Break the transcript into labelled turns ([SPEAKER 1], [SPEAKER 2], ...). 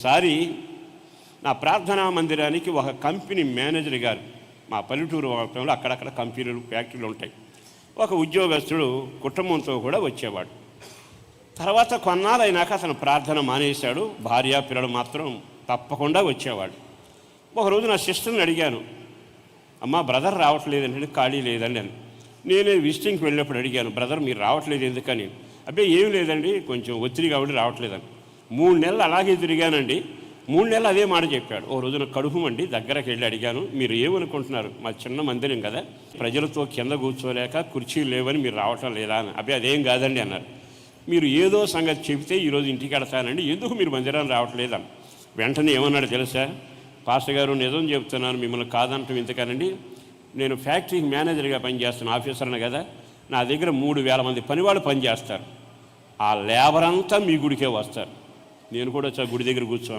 [SPEAKER 1] ఒకసారి నా ప్రార్థనా మందిరానికి ఒక కంపెనీ మేనేజర్ గారు, మా పల్లెటూరు ప్రాంతంలో అక్కడక్కడ కంపెనీలు ఫ్యాక్టరీలు ఉంటాయి, ఒక ఉద్యోగస్తుడు కుటుంబంతో కూడా వచ్చేవాడు. తర్వాత కొన్నాళ్ళు అయినాక అతను ప్రార్థన మానేశాడు. భార్య పిల్లలు మాత్రం తప్పకుండా వచ్చేవాడు. ఒకరోజు నా సిస్టర్ని అడిగాను, అమ్మ బ్రదర్ రావట్లేదంటే, ఖాళీ లేదండి అని. నేనే విజిటింగ్కి వెళ్ళినప్పుడు అడిగాను, బ్రదర్ మీరు రావట్లేదు ఎందుకని? అబ్బే ఏం లేదండి, కొంచెం ఒత్తిడి కాబట్టి రావట్లేదని. 3 నెలలు అలాగే తిరిగానండి. 3 నెలలు అదే మాట చెప్పాడు. ఓ రోజున కడుపు మండి దగ్గరకు వెళ్ళి అడిగాను, మీరు ఏమనుకుంటున్నారు, మా చిన్న మందిరం కదా, ప్రజలతో కింద కూర్చోలేక కుర్చీలు లేవని మీరు రావటం లేదా అని. అబ్బే అదేం కాదండి అన్నారు. మీరు ఏదో సంగతి చెబితే ఈరోజు ఇంటికి వెళ్తానండి, ఎందుకు మీరు మందిరాన్ని రావట్లేదని. వెంటనే ఏమన్నాడు తెలుసా, పాస్టర్ గారు నిజం చెప్తున్నాను, మిమ్మల్ని కాదంటాం ఎందుకనండి, నేను ఫ్యాక్టరీకి మేనేజర్గా పనిచేస్తాను, ఆఫీసర్ని కదా, నా దగ్గర 3000 మంది పనివాళ్ళు పనిచేస్తారు, ఆ లేబర్ అంతా మీ గుడికే వస్తారు. నేను కూడా గుడి దగ్గర కూర్చోను.